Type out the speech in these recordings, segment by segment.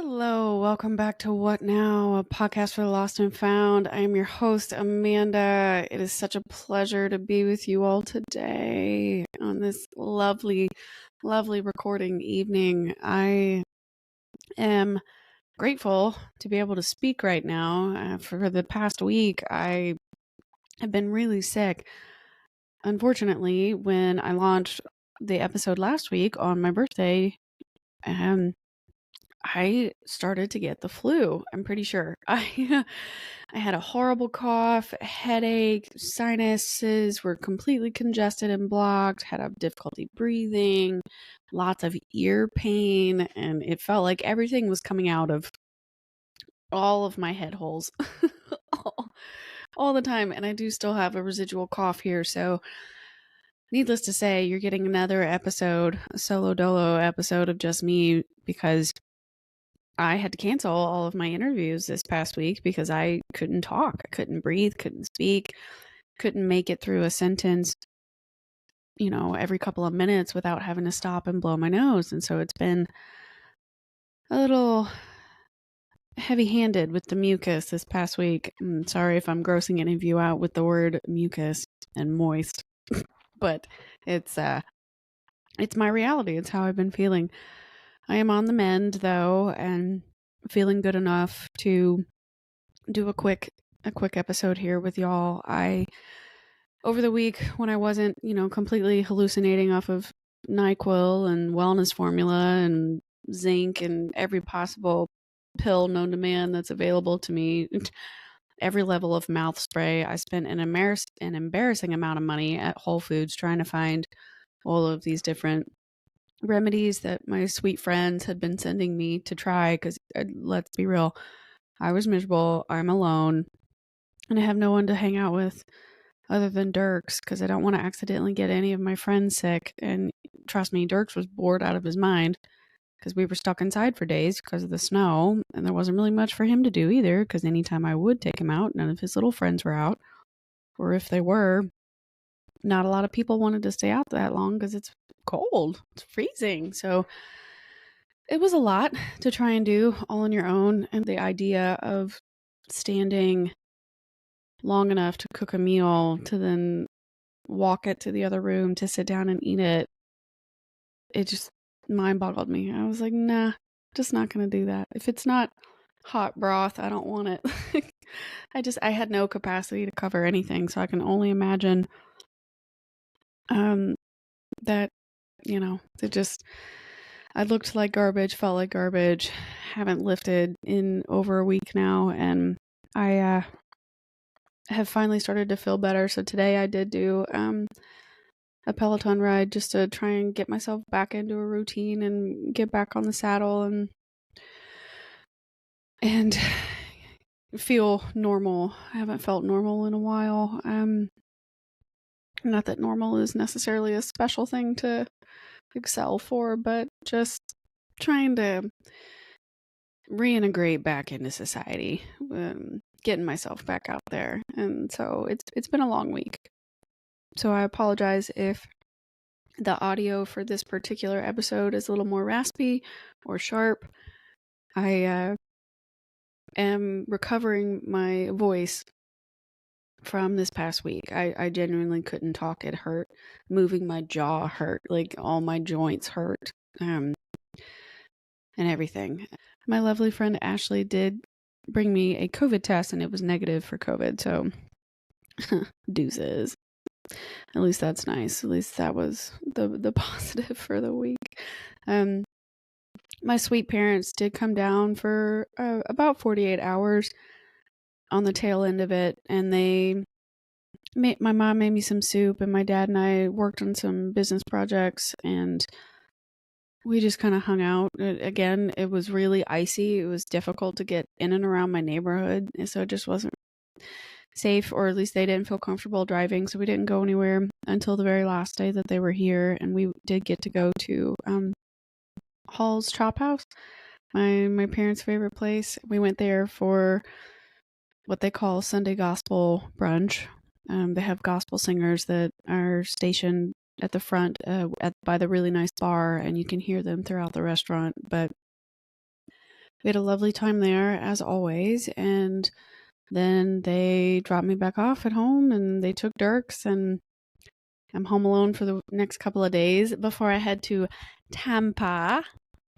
Hello, welcome back to What Now, a podcast for the lost and found. I am your host, Amanda. It is such a pleasure to be with you all today on this lovely, lovely recording evening. I am grateful to be able to speak right now. For the past week, I have been really sick. Unfortunately, when I launched the episode last week on my birthday, I started to get the flu. I'm pretty sure. I had a horrible cough, a headache, sinuses were completely congested and blocked, had a difficulty breathing, lots of ear pain, and it felt like everything was coming out of all of my head holes all, all the time. And I do still have a residual cough here, so needless to say, you're getting another episode, a solo dolo episode of just me, because I had to cancel all of my interviews this past week because I couldn't talk. I couldn't breathe, couldn't speak, couldn't make it through a sentence, every couple of minutes without having to stop and blow my nose. And so it's been a little heavy-handed with the mucus this past week. I'm sorry if I'm grossing any of you out with the word mucus and moist, but it's my reality. It's how I've been feeling. I am on the mend though, and feeling good enough to do a quick episode here with y'all. Over the week when I wasn't, completely hallucinating off of NyQuil and wellness formula and zinc and every possible pill known to man that's available to me, every level of mouth spray, I spent an embarrassing amount of money at Whole Foods trying to find all of these different remedies that my sweet friends had been sending me to try, because let's be real, I was miserable, I'm alone, and I have no one to hang out with other than Dirks, because I don't want to accidentally get any of my friends sick. And trust me, Dirks was bored out of his mind because we were stuck inside for days because of the snow, and there wasn't really much for him to do either, because anytime I would take him out, none of his little friends were out, or if they were, not a lot of people wanted to stay out that long because it's cold. It's freezing. So it was a lot to try and do all on your own. And the idea of standing long enough to cook a meal to then walk it to the other room to sit down and eat it, it just mind boggled me. I was like, nah, just not going to do that. If it's not hot broth, I don't want it. I had no capacity to cover anything. So I can only imagine that, it just, I looked like garbage, felt like garbage, haven't lifted in over a week now, and I have finally started to feel better. So today I did do a Peloton ride just to try and get myself back into a routine and get back on the saddle and feel normal. I haven't felt normal in a while. Not that normal is necessarily a special thing to excel for, but just trying to reintegrate back into society, getting myself back out there. And so it's been a long week. So I apologize if the audio for this particular episode is a little more raspy or sharp. I am recovering my voice from this past week. I genuinely couldn't talk. It hurt. Moving my jaw hurt. Like all my joints hurt. And everything. My lovely friend Ashley did bring me a COVID test, and it was negative for COVID. So deuces. At least that's nice. At least that was the positive for the week. My sweet parents did come down for about 48 hours on the tail end of it, and my mom made me some soup, and my dad and I worked on some business projects, and we just kind of hung out. Again, it was really icy. It was difficult to get in and around my neighborhood, and so it just wasn't safe, or at least they didn't feel comfortable driving, so we didn't go anywhere until the very last day that they were here. And we did get to go to Hall's Chop House, my parents' favorite place. We went there for what they call Sunday gospel brunch. They have gospel singers that are stationed at the front by the really nice bar, and you can hear them throughout the restaurant. But We had a lovely time there, as always, and then they dropped me back off at home, and they took Dirks, and I'm home alone for the next couple of days before I head to Tampa.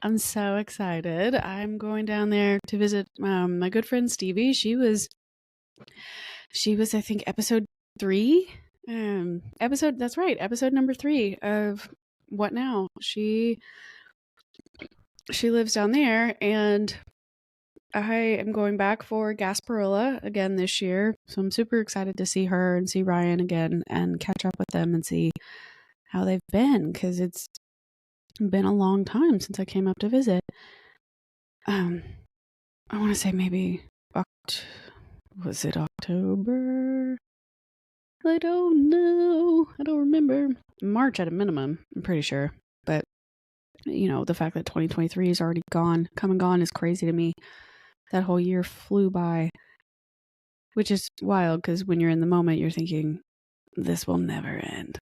I'm so excited. I'm going down there to visit my good friend Stevie. She was, I think, episode 3. That's right, episode number 3 of What Now. She lives down there, and I am going back for Gasparilla again this year. So I'm super excited to see her and see Ryan again and catch up with them and see how they've been, because it's been a long time since I came up to visit. I want to say maybe was it October? I don't know. I don't remember. March at a minimum, I'm pretty sure. But, the fact that 2023 is already come and gone is crazy to me. That whole year flew by, which is wild because when you're in the moment, you're thinking, this will never end.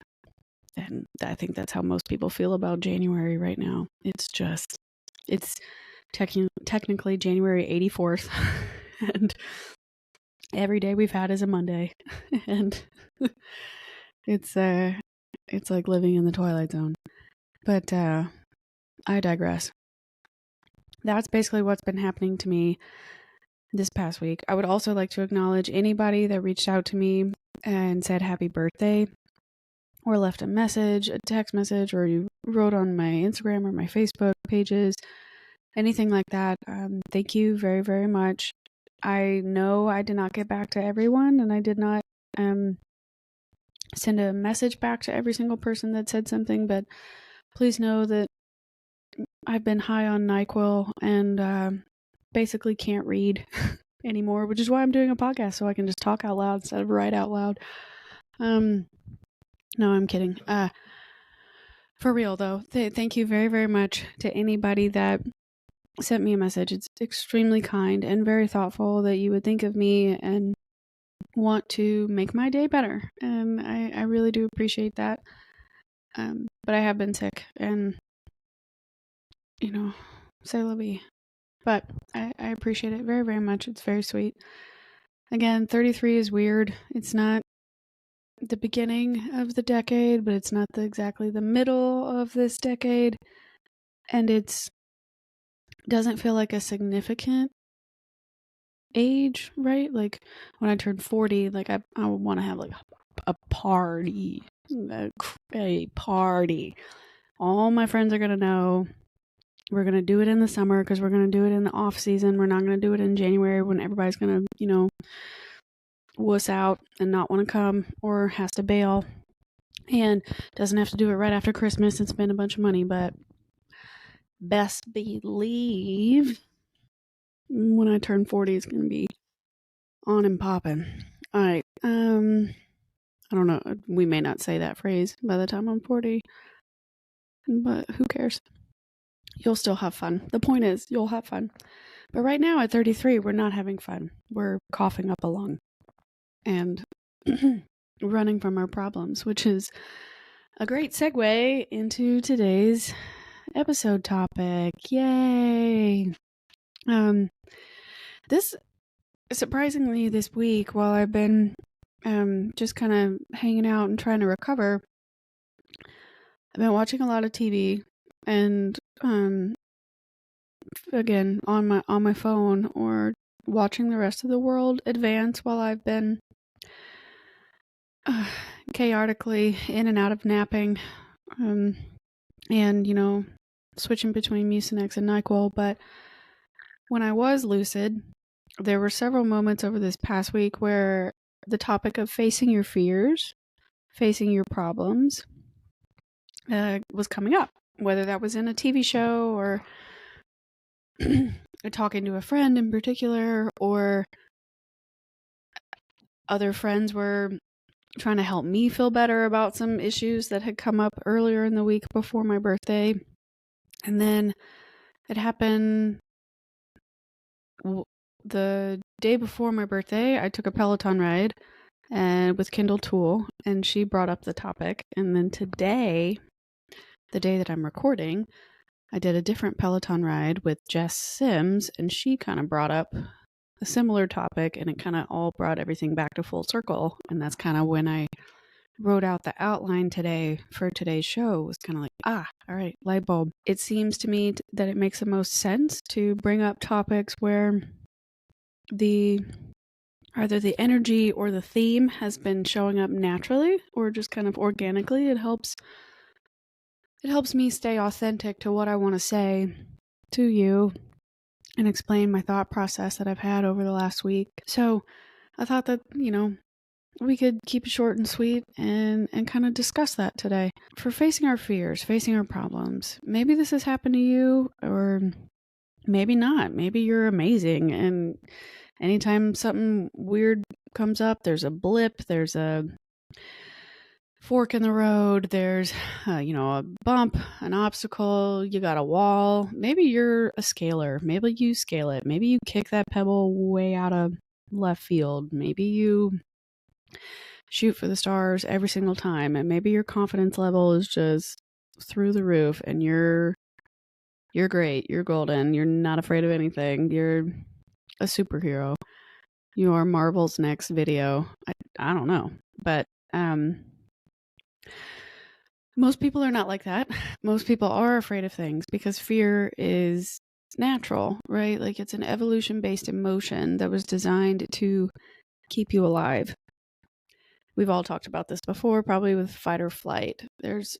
And I think that's how most people feel about January right now. It's technically January 84th. And every day we've had is a Monday. And it's like living in the Twilight Zone. But I digress. That's basically what's been happening to me this past week. I would also like to acknowledge anybody that reached out to me and said happy birthday, or left a message, a text message, or you wrote on my Instagram or my Facebook pages, anything like that. Thank you very, very much. I know I did not get back to everyone, and I did not send a message back to every single person that said something, but please know that I've been high on NyQuil and basically can't read anymore, which is why I'm doing a podcast, so I can just talk out loud instead of write out loud. No, I'm kidding. For real though, thank you very, very much to anybody that sent me a message. It's extremely kind and very thoughtful that you would think of me and want to make my day better. And I really do appreciate that. But I have been sick, and c'est la vie. But I appreciate it very, very much. It's very sweet. Again, 33 is weird. It's not the beginning of the decade, but it's not exactly the middle of this decade. And doesn't feel like a significant age, right? Like when I turn 40, like I want to have like a party. A party. All my friends are going to know. We're going to do it in the summer because we're going to do it in the off season. We're not going to do it in January when everybody's going to, wuss out and not want to come or has to bail, and doesn't have to do it right after Christmas and spend a bunch of money. But best believe when I turn 40, it's going to be on and popping. All right. I don't know. We may not say that phrase by the time I'm 40, but who cares? You'll still have fun. The point is, you'll have fun. But right now at 33, we're not having fun. We're coughing up a lung and running from our problems, which is a great segue into today's episode topic. Yay! This surprisingly this week, while I've been just kind of hanging out and trying to recover, I've been watching a lot of TV and again on my phone, or watching the rest of the world advance while I've been chaotically in and out of napping, and switching between Mucinex and NyQuil. But when I was lucid, there were several moments over this past week where the topic of facing your fears, facing your problems, was coming up, whether that was in a TV show or talking to a friend in particular, or other friends were trying to help me feel better about some issues that had come up earlier in the week before my birthday. And then it happened the day before my birthday. I took a Peloton ride and with Kendall Toole, and she brought up the topic. And then today, the day that I'm recording, I did a different Peloton ride with Jess Sims, and she kind of brought up a similar topic, and it kind of all brought everything back to full circle. And that's kind of when I wrote out the outline today for today's show. Was kind of like, all right, light bulb. It seems to me that it makes the most sense to bring up topics where either the energy or the theme has been showing up naturally or just kind of organically. It helps me stay authentic to what I want to say to you and explain my thought process that I've had over the last week. So I thought that, we could keep it short and sweet and kind of discuss that today. For facing our fears, facing our problems, maybe this has happened to you or maybe not. Maybe you're amazing, and anytime something weird comes up, there's a blip, there's a fork in the road, there's a bump, an obstacle, you got a wall. Maybe you're a scaler. Maybe you scale it. Maybe you kick that pebble way out of left field. Maybe you shoot for the stars every single time, and maybe your confidence level is just through the roof, and you're great, you're golden, you're not afraid of anything, you're a superhero, you are Marvel's next video. I don't know, but most people are not like that. Most people are afraid of things because fear is natural, right? Like, it's an evolution-based emotion that was designed to keep you alive. We've all talked about this before, probably with fight or flight. There's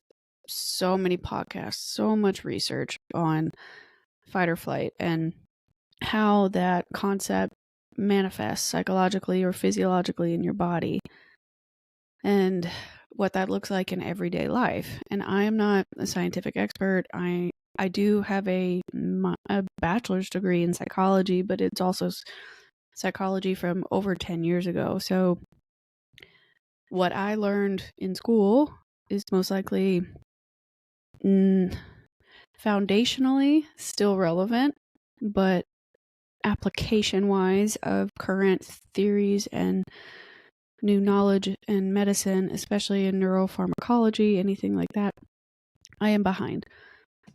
so many podcasts, so much research on fight or flight and how that concept manifests psychologically or physiologically in your body and what that looks like in everyday life. And I am not a scientific expert. I do have a bachelor's degree in psychology, but it's also psychology from over 10 years ago. So what I learned in school is most likely foundationally still relevant, but application-wise of current theories and new knowledge in medicine, especially in neuropharmacology, anything like that, I am behind.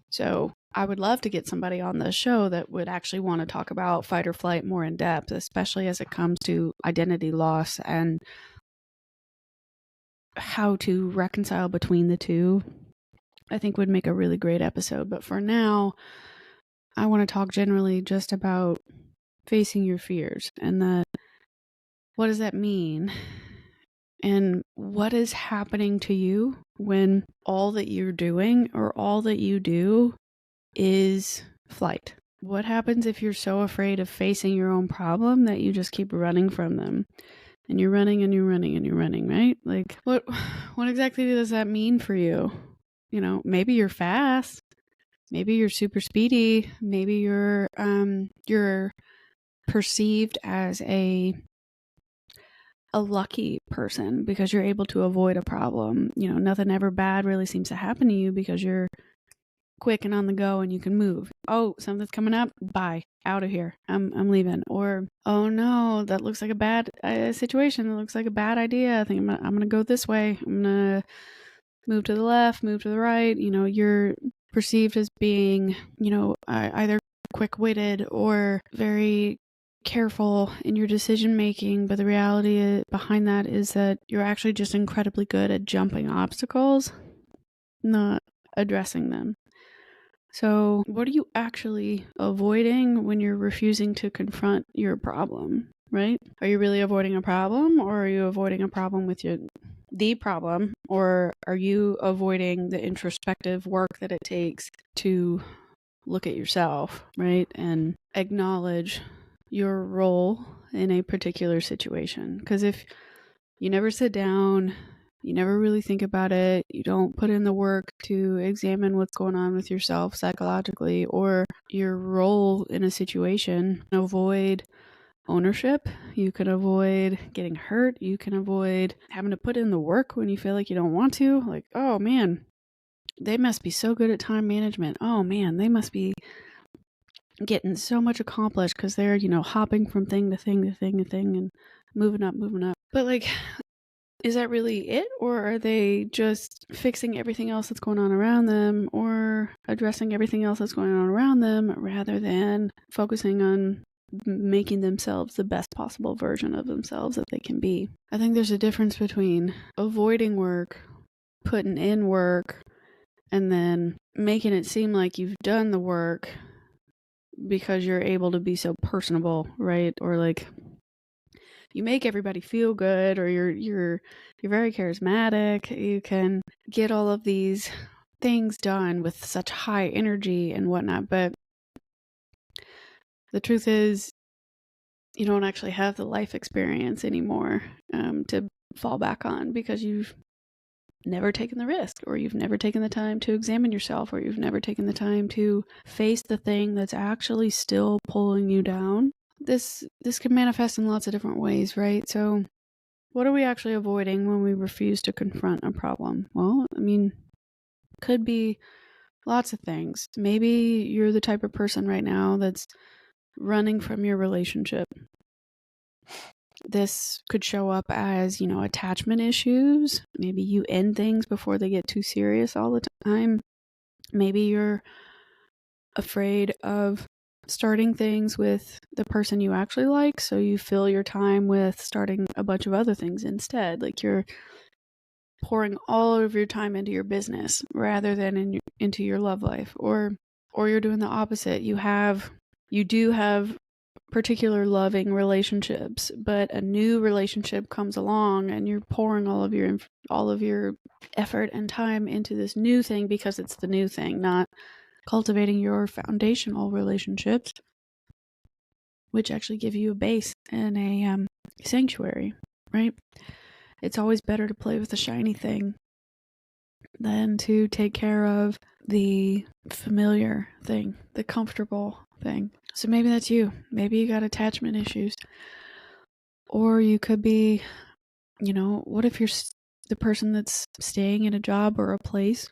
So I would love to get somebody on the show that would actually want to talk about fight or flight more in depth, especially as it comes to identity loss and how to reconcile between the two. I think would make a really great episode. But for now, I want to talk generally just about facing your fears and what does that mean? And what is happening to you when all that you're doing or all that you do is flight? What happens if you're so afraid of facing your own problem that you just keep running from them? And you're running and you're running and you're running, right? Like, what exactly does that mean for you? Maybe you're fast. Maybe you're super speedy. Maybe you're perceived as a lucky person because you're able to avoid a problem. Nothing ever bad really seems to happen to you because you're quick and on the go and you can move. Oh, something's coming up. Bye. Out of here. I'm leaving. Or, oh no, that looks like a bad situation. That looks like a bad idea. I think I'm gonna go this way. I'm gonna move to the left, move to the right. You're perceived as being, either quick-witted or very careful in your decision making, but the reality behind that is that you're actually just incredibly good at jumping obstacles, not addressing them. So what are you actually avoiding when you're refusing to confront your problem, right? Are you really avoiding a problem, or are you avoiding a problem with the problem, or are you avoiding the introspective work that it takes to look at yourself, right? And acknowledge your role in a particular situation. Because if you never sit down, you never really think about it, you don't put in the work to examine what's going on with yourself psychologically or your role in a situation, avoid ownership, you can avoid getting hurt, you can avoid having to put in the work when you feel like you don't want to. Like, oh man, they must be so good at time management. Oh man, they must be getting so much accomplished because they're, hopping from thing to thing to thing to thing and moving up. But like, is that really it? Or are they just fixing everything else that's going on around them? Or are addressing everything else that's going on around them rather than focusing on making themselves the best possible version of themselves that they can be. I think there's a difference between avoiding work, putting in work, and then making it seem like you've done the work because you're able to be so personable, right? Or like you make everybody feel good, or you're very charismatic. You can get all of these things done with such high energy and whatnot, but the truth is you don't actually have the life experience anymore to fall back on because you've never taken the risk, or you've never taken the time to examine yourself, or you've never taken the time to face the thing that's actually still pulling you down. This can manifest in lots of different ways, right? So what are we actually avoiding when we refuse to confront a problem? Well, I mean, could be lots of things. Maybe you're the type of person right now that's running from your relationship. This could show up as, attachment issues. Maybe you end things before they get too serious all the time. Maybe you're afraid of starting things with the person you actually like, so you fill your time with starting a bunch of other things instead. Like you're pouring all of your time into your business rather than into your love life, or you're doing the opposite. You do have particular loving relationships, but a new relationship comes along and you're pouring all of your effort and time into this new thing because it's the new thing, not cultivating your foundational relationships, which actually give you a base and a sanctuary, right? It's always better to play with the shiny thing than to take care of the familiar thing, the comfortable thing. So maybe that's you. Maybe you got attachment issues. Or you could be, what if you're the person that's staying in a job or a place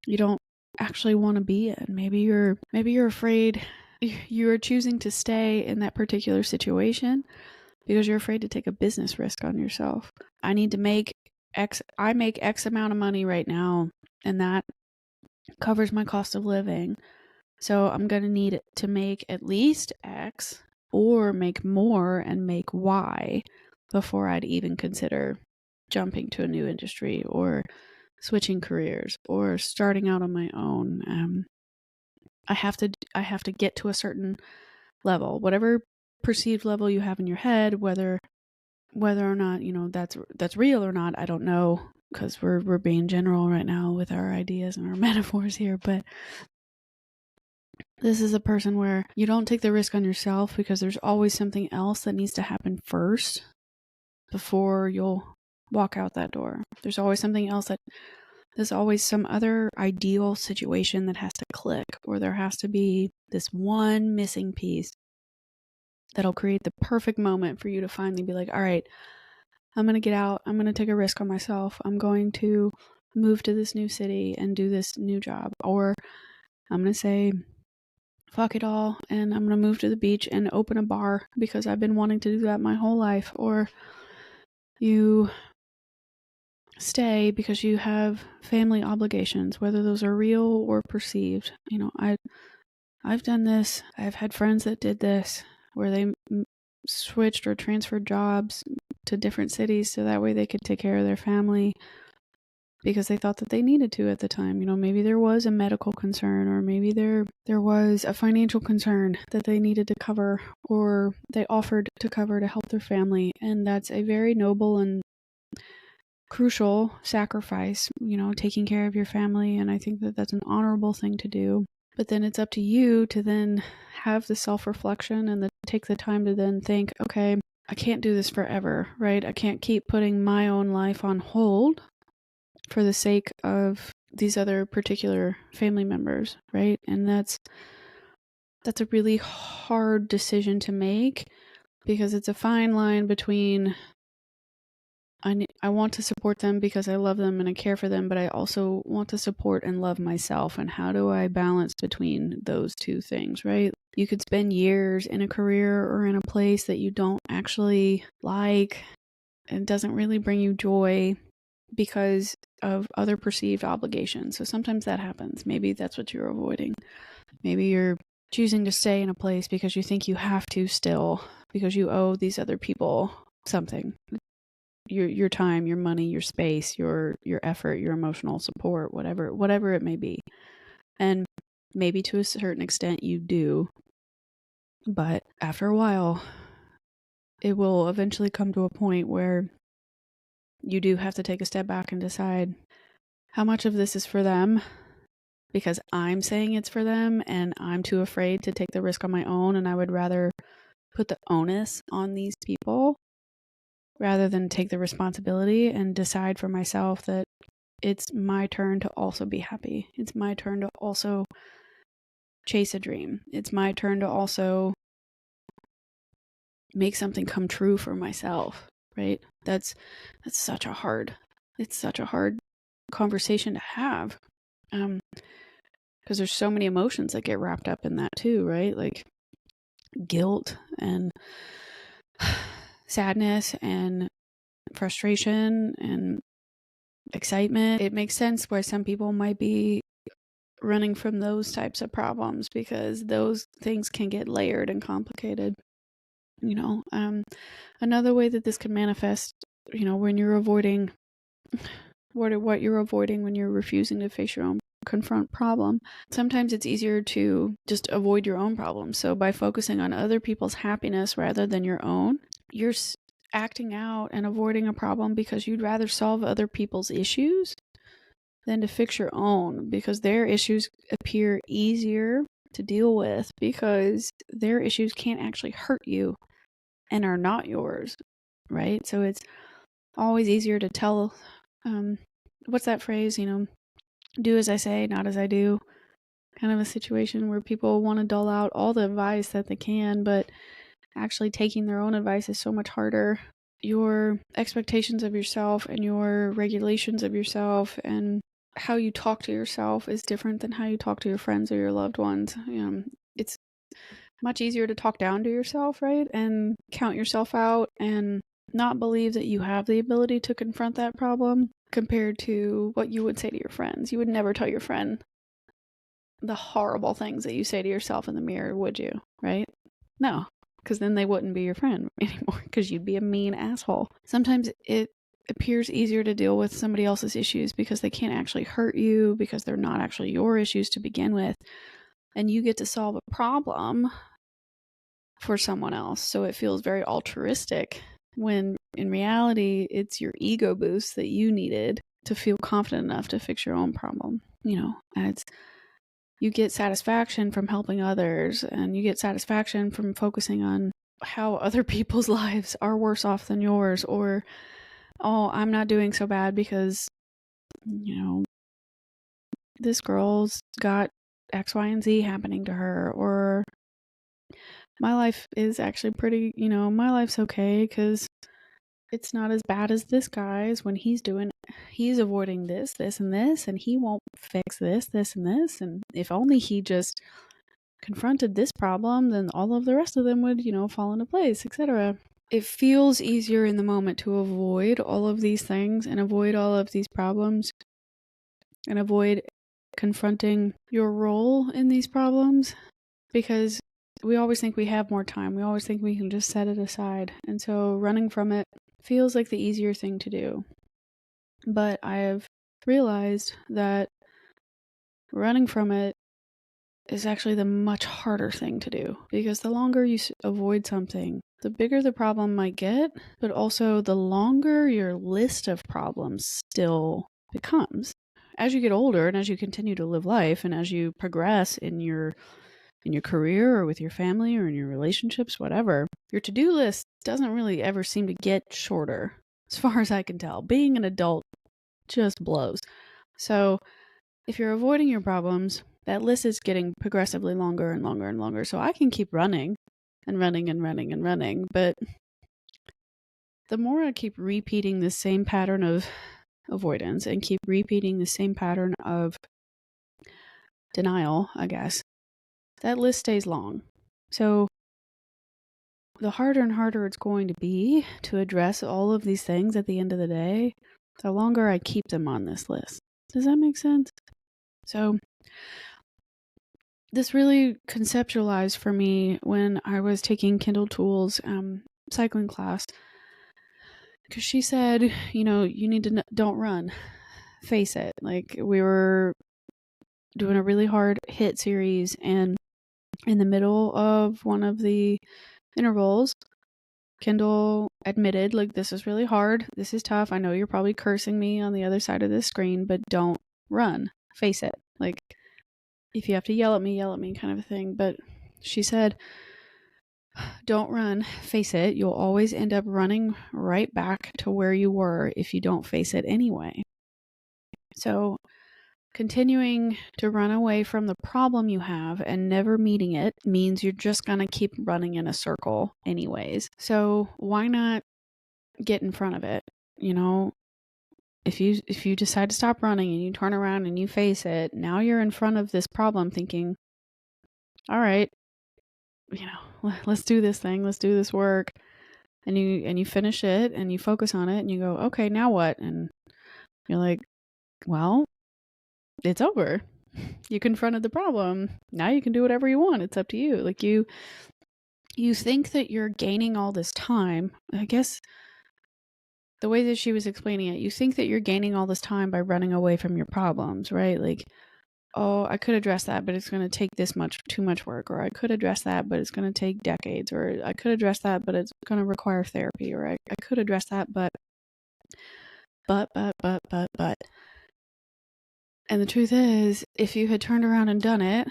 you don't actually want to be in? Maybe you're afraid. You're choosing to stay in that particular situation because you're afraid to take a business risk on yourself. I make X amount of money right now, and that covers my cost of living. So I'm going to need to make at least X or make more and make Y before I'd even consider jumping to a new industry or switching careers or starting out on my own. I have to get to a certain level, whatever perceived level you have in your head, whether or not, that's real or not, I don't know, because we're being general right now with our ideas and our metaphors here, but this is a person where you don't take the risk on yourself because there's always something else that needs to happen first before you'll walk out that door. There's always something else there's always some other ideal situation that has to click, or there has to be this one missing piece that'll create the perfect moment for you to finally be like, all right, I'm going to get out. I'm going to take a risk on myself. I'm going to move to this new city and do this new job. Or I'm going to say, fuck it all, and I'm going to move to the beach and open a bar because I've been wanting to do that my whole life. Or you stay because you have family obligations, whether those are real or perceived. I've done this. I've had friends that did this, where they switched or transferred jobs to different cities so that way they could take care of their family because they thought that they needed to at the time. Maybe there was a medical concern, or maybe there was a financial concern that they needed to cover, or they offered to cover to help their family. And that's a very noble and crucial sacrifice, taking care of your family. And I think that that's an honorable thing to do. But then it's up to you to then have the self-reflection and take the time to then think, okay, I can't do this forever, right? I can't keep putting my own life on hold for the sake of these other particular family members, right? And that's a really hard decision to make, because it's a fine line between I want to support them because I love them and I care for them, but I also want to support and love myself. And how do I balance between those two things, right? You could spend years in a career or in a place that you don't actually like and doesn't really bring you joy because of other perceived obligations. So sometimes that happens. Maybe that's what you're avoiding. Maybe you're choosing to stay in a place because you think you have to still, because you owe these other people something. Your time, your money, your space, your effort, your emotional support, whatever it may be. And maybe to a certain extent you do. But after a while, it will eventually come to a point where you do have to take a step back and decide how much of this is for them, because I'm saying it's for them and I'm too afraid to take the risk on my own, and I would rather put the onus on these people rather than take the responsibility and decide for myself that it's my turn to also be happy. It's my turn to also chase a dream. It's my turn to also make something come true for myself, right? That's such a hard conversation to have. Because there's so many emotions that get wrapped up in that too, right? Like guilt and sadness and frustration and excitement. It makes sense why some people might be running from those types of problems, because those things can get layered and complicated. Another way that this can manifest, when you're avoiding what you're avoiding when you're refusing to face your own confront problem. Sometimes it's easier to just avoid your own problems. So by focusing on other people's happiness rather than your own, you're acting out and avoiding a problem because you'd rather solve other people's issues than to fix your own, because their issues appear easier to deal with because their issues can't actually hurt you and are not yours, right? So it's always easier to tell, what's that phrase, do as I say, not as I do, kind of a situation where people want to dole out all the advice that they can, but actually taking their own advice is so much harder. Your expectations of yourself and your regulations of yourself and how you talk to yourself is different than how you talk to your friends or your loved ones. It's much easier to talk down to yourself, right? And count yourself out and not believe that you have the ability to confront that problem compared to what you would say to your friends. You would never tell your friend the horrible things that you say to yourself in the mirror, would you? Right? No, because then they wouldn't be your friend anymore, because you'd be a mean asshole. Sometimes it appears easier to deal with somebody else's issues because they can't actually hurt you, because they're not actually your issues to begin with. And you get to solve a problem for someone else. So it feels very altruistic, when in reality, it's your ego boost that you needed to feel confident enough to fix your own problem. You get satisfaction from helping others, and you get satisfaction from focusing on how other people's lives are worse off than yours, or, oh, I'm not doing so bad because, this girl's got X, Y, and Z happening to her, or my life is actually pretty, my life's okay because it's not as bad as this guy's when he's avoiding this, and this, and he won't fix this, and this. And if only he just confronted this problem, then all of the rest of them would, fall into place, etc. It feels easier in the moment to avoid all of these things and avoid all of these problems and avoid confronting your role in these problems, because we always think we have more time. We always think we can just set it aside. And so running from it feels like the easier thing to do. But I have realized that running from it is actually the much harder thing to do, because the longer you avoid something, the bigger the problem might get, but also the longer your list of problems still becomes. As you get older and as you continue to live life and as you progress in your career or with your family or in your relationships, whatever, your to-do list doesn't really ever seem to get shorter, as far as I can tell. Being an adult just blows. So if you're avoiding your problems, that list is getting progressively longer and longer and longer. So I can keep running and running and running and running, but the more I keep repeating the same pattern of avoidance and keep repeating the same pattern of denial, I guess, that list stays long. So the harder and harder it's going to be to address all of these things at the end of the day, the longer I keep them on this list. Does that make sense? So this really conceptualized for me when I was taking Kindle Tools cycling class, because she said, you need to don't run, face it. Like, we were doing a really hard hit series, and in the middle of one of the intervals, Kendall admitted, like, this is really hard, this is tough, I know you're probably cursing me on the other side of this screen, but don't run, face it. Like, if you have to yell at me kind of a thing. But she said, don't run, face it. You'll always end up running right back to where you were if you don't face it anyway. So continuing to run away from the problem you have and never meeting it means you're just going to keep running in a circle anyways. So why not get in front of it? If you decide to stop running and you turn around and you face it, now you're in front of this problem thinking, all right, let's do this thing, let's do this work. And you finish it and you focus on it and you go, okay, now what? And you're like, well, it's over. You confronted the problem. Now you can do whatever you want. It's up to you. Like, you think that you're gaining all this time. I guess the way that she was explaining it, you think that you're gaining all this time by running away from your problems, right? Like, oh, I could address that, but it's going to take too much work. Or I could address that, but it's going to take decades. Or I could address that, but it's going to require therapy. Or I could address that, but. And the truth is, if you had turned around and done it,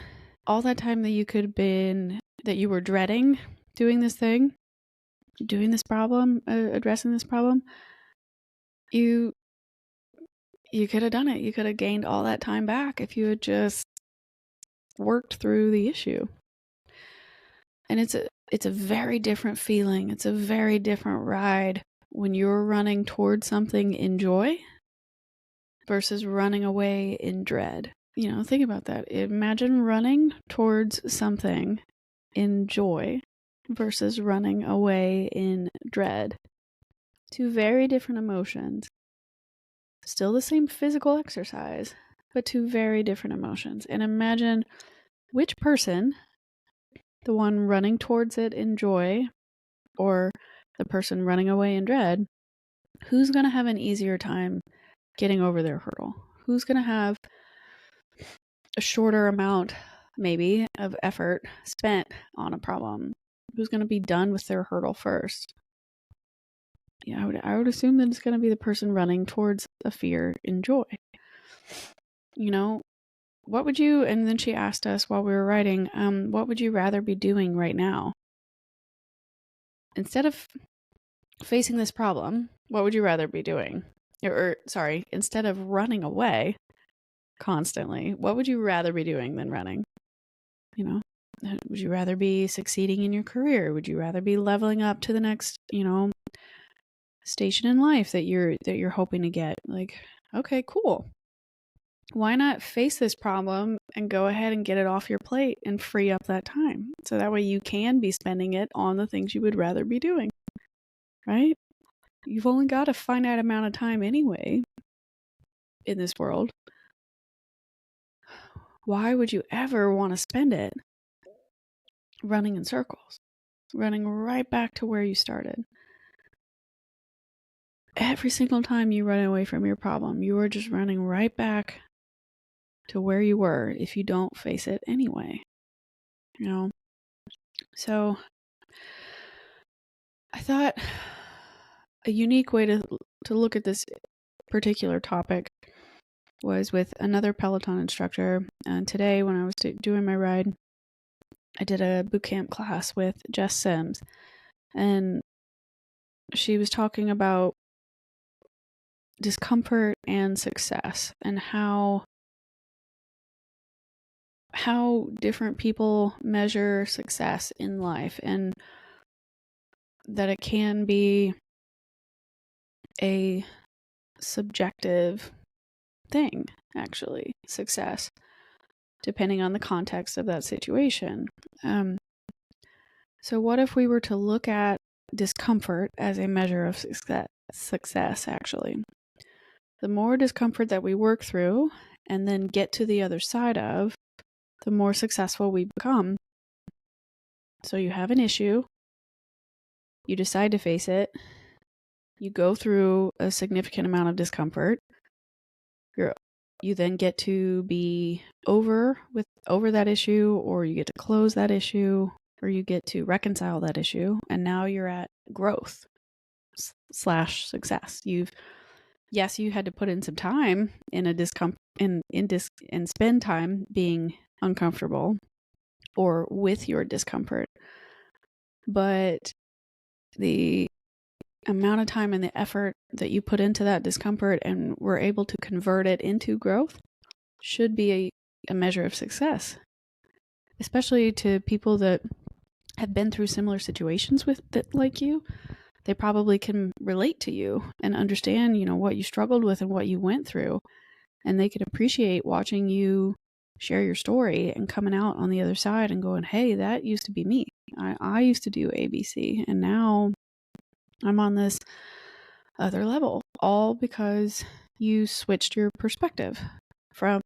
all that time that you were dreading doing this thing, doing this problem, addressing this problem, you could have done it. You could have gained all that time back if you had just worked through the issue. And it's a very different feeling. It's a very different ride when you're running towards something in joy versus running away in dread. Think about that. Imagine running towards something in joy versus running away in dread. Two very different emotions. Still the same physical exercise, but two very different emotions. And imagine which person, the one running towards it in joy or the person running away in dread, who's going to have an easier time getting over their hurdle? Who's going to have a shorter amount, maybe, of effort spent on a problem? Who's going to be done with their hurdle first? I would assume that it's going to be the person running towards a fear in joy. What would you, and then she asked us while we were writing, what would you rather be doing right now? Instead of facing this problem, what would you rather be doing? Instead of running away constantly, what would you rather be doing than running? Would you rather be succeeding in your career? Would you rather be leveling up to the next, station in life that you're hoping to get? Like, okay, cool. Why not face this problem and go ahead and get it off your plate and free up that time? So that way you can be spending it on the things you would rather be doing, right? You've only got a finite amount of time anyway in this world. Why would you ever want to spend it running in circles, running right back to where you started? Every single time you run away from your problem, you are just running right back to where you were if you don't face it anyway. So I thought a unique way to look at this particular topic was with another Peloton instructor. And today, when I was doing my ride, I did a boot camp class with Jess Sims, and she was talking about discomfort and success and how different people measure success in life, and that it can be a subjective thing, actually, success, depending on the context of that situation. So what if we were to look at discomfort as a measure of success, actually? The more discomfort that we work through and then get to the other side of, the more successful we become. So you have an issue, you decide to face it, you go through a significant amount of discomfort, you then get to be over that issue, or you get to close that issue, or you get to reconcile that issue, and now you're at growth / success. You had to put in some time in a discomfort and spend time being uncomfortable or with your discomfort, but the amount of time and the effort that you put into that discomfort and were able to convert it into growth should be a measure of success, especially to people that have been through similar situations with that, like you. They probably can relate to you and understand, what you struggled with and what you went through, and they can appreciate watching you share your story and coming out on the other side and going, hey, that used to be me. I used to do ABC, and now I'm on this other level, all because you switched your perspective from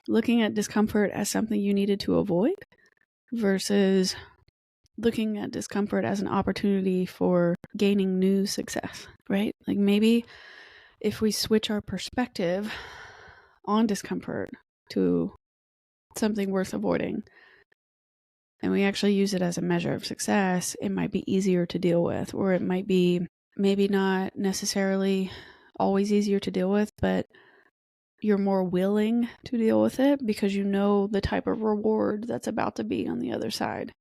looking at discomfort as something you needed to avoid versus looking at discomfort as an opportunity for gaining new success, right? Like maybe if we switch our perspective on discomfort to something worth avoiding, and we actually use it as a measure of success, it might be easier to deal with, or it might be maybe not necessarily always easier to deal with, but you're more willing to deal with it because you know the type of reward that's about to be on the other side.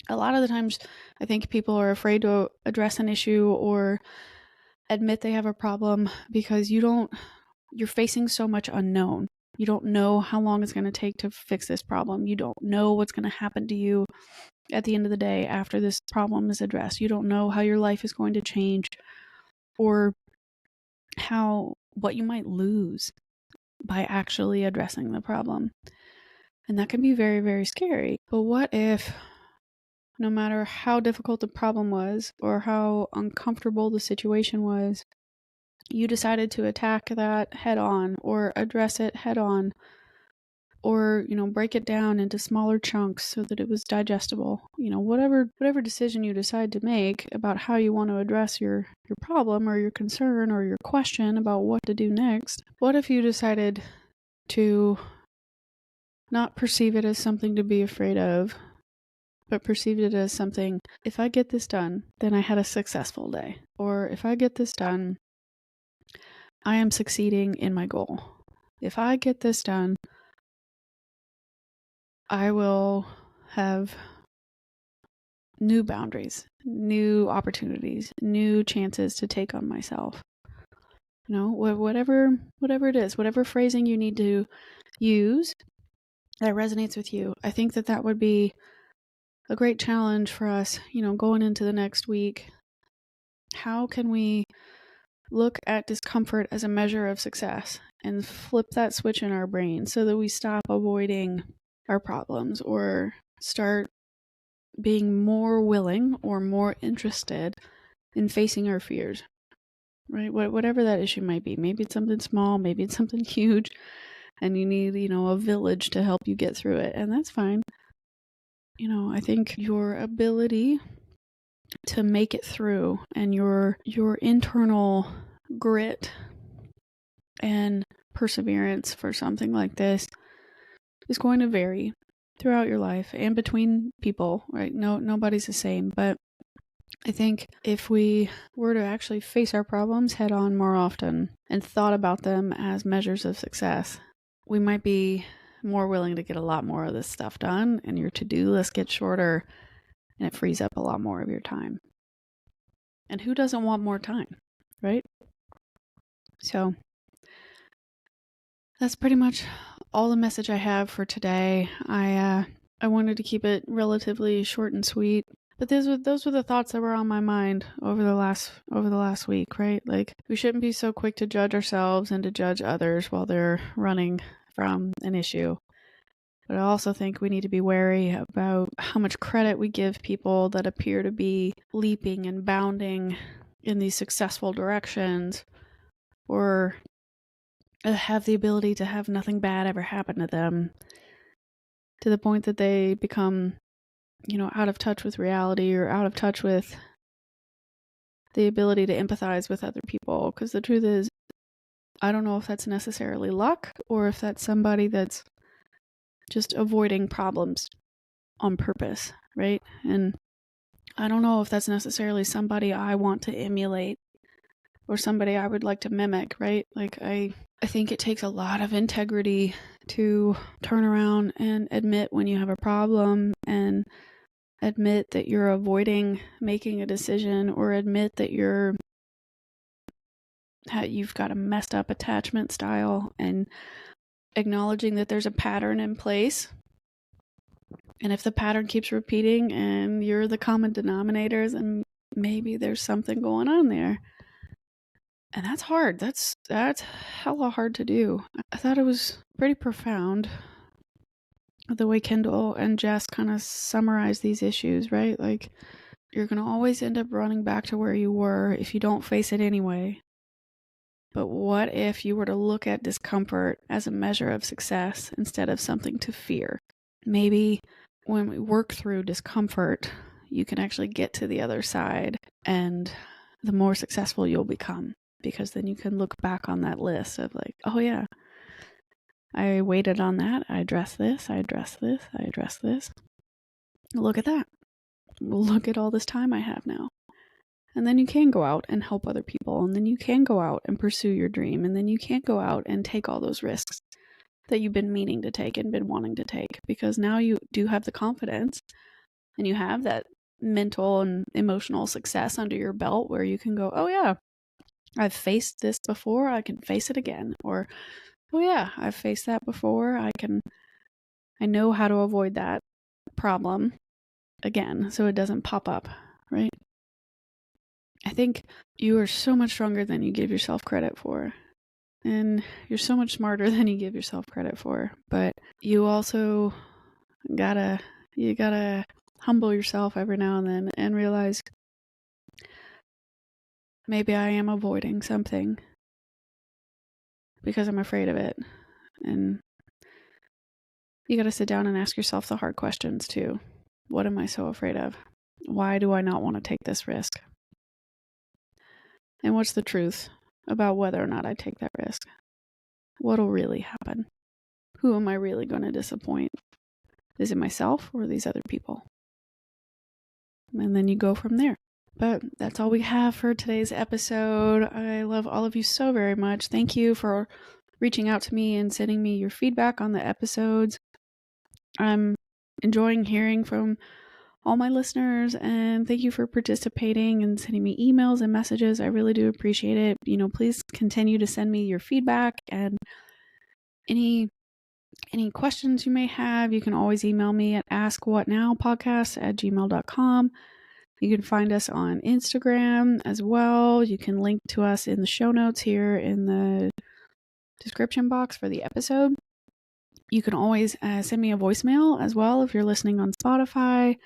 A lot of the times, I think people are afraid to address an issue or admit they have a problem because you're facing so much unknown. You don't know how long it's going to take to fix this problem. You don't know what's going to happen to you at the end of the day after this problem is addressed. You don't know how your life is going to change or what you might lose by actually addressing the problem. And that can be very, very scary. But what if, no matter how difficult the problem was or how uncomfortable the situation was, you decided to attack that head on or address it head on, or, break it down into smaller chunks so that it was digestible. Whatever decision you decide to make about how you want to address your problem or your concern or your question about what to do next. What if you decided to not perceive it as something to be afraid of, but perceived it as something, if I get this done, then I had a successful day. Or if I get this done, I am succeeding in my goal. If I get this done, I will have new boundaries, new opportunities, new chances to take on myself. Whatever it is, whatever phrasing you need to use that resonates with you. I think that would be a great challenge for us, going into the next week. How can we look at discomfort as a measure of success and flip that switch in our brain so that we stop avoiding our problems or start being more willing or more interested in facing our fears, right? Whatever that issue might be. Maybe it's something small, maybe it's something huge, and you need, a village to help you get through it, and that's fine. I think your ability to make it through and your internal grit and perseverance for something like this is going to vary throughout your life and between people, right? Nobody's the same, but I think if we were to actually face our problems head on more often and thought about them as measures of success, we might be more willing to get a lot more of this stuff done, and your to-do list gets shorter, and it frees up a lot more of your time. And who doesn't want more time, right? So that's pretty much all the message I have for today. I wanted to keep it relatively short and sweet, but those were the thoughts that were on my mind over the last week, right? Like, we shouldn't be so quick to judge ourselves and to judge others while they're running from an issue. But I also think we need to be wary about how much credit we give people that appear to be leaping and bounding in these successful directions, or have the ability to have nothing bad ever happen to them, to the point that they become, out of touch with reality or out of touch with the ability to empathize with other people. Because the truth is, I don't know if that's necessarily luck or if that's somebody that's just avoiding problems on purpose, right? And I don't know if that's necessarily somebody I want to emulate or somebody I would like to mimic, right? Like, I think it takes a lot of integrity to turn around and admit when you have a problem and admit that you're avoiding making a decision, or admit that you've got a messed up attachment style, and acknowledging that there's a pattern in place. And if the pattern keeps repeating and you're the common denominators, and maybe there's something going on there. And that's hard. That's hella hard to do. I thought it was pretty profound the way Kendall and Jess kind of summarize these issues, right? Like, you're going to always end up running back to where you were if you don't face it anyway. But what if you were to look at discomfort as a measure of success instead of something to fear? Maybe when we work through discomfort, you can actually get to the other side, and the more successful you'll become, because then you can look back on that list of like, oh yeah, I waited on that, I addressed this, I addressed this, I addressed this. Look at that. Look at all this time I have now. And then you can go out and help other people, and then you can go out and pursue your dream, and then you can go out and take all those risks that you've been meaning to take and been wanting to take, because now you do have the confidence and you have that mental and emotional success under your belt where you can go, oh yeah, I've faced this before, I can face it again. Or, oh yeah, I've faced that before, I know how to avoid that problem again so it doesn't pop up, right? I think you are so much stronger than you give yourself credit for. And you're so much smarter than you give yourself credit for. But you also gotta humble yourself every now and then and realize maybe I am avoiding something because I'm afraid of it. And you gotta sit down and ask yourself the hard questions too. What am I so afraid of? Why do I not want to take this risk? And what's the truth about whether or not I take that risk? What'll really happen? Who am I really going to disappoint? Is it myself or these other people? And then you go from there. But that's all we have for today's episode. I love all of you so very much. Thank you for reaching out to me and sending me your feedback on the episodes. I'm enjoying hearing from all my listeners, and thank you for participating and sending me emails and messages. I really do appreciate it. Please continue to send me your feedback, and any questions you may have, you can always email me at askwhatnowpodcast@gmail.com. You can find us on Instagram as well. You can link to us in the show notes here in the description box for the episode. You can always send me a voicemail as well if you're listening on Spotify.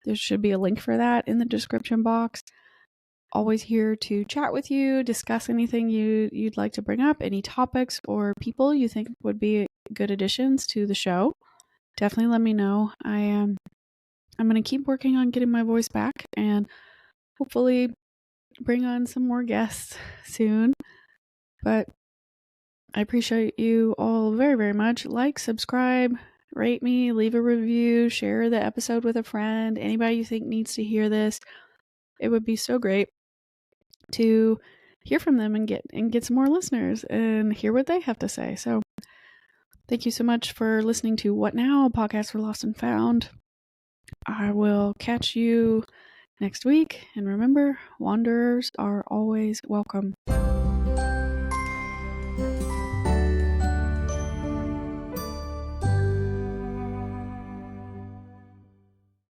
There should be a link for that in the description box. Always here to chat with you, discuss anything you'd like to bring up, any topics or people you think would be good additions to the show. Definitely let me know. I'm going to keep working on getting my voice back and hopefully bring on some more guests soon. But I appreciate you all very, very much. Like, subscribe, rate me, leave a review, share the episode with a friend, anybody you think needs to hear this. It would be so great to hear from them and get some more listeners and hear what they have to say. So thank you so much for listening to What Now, a podcast for Lost and Found. I will catch you next week. And remember, wanderers are always welcome.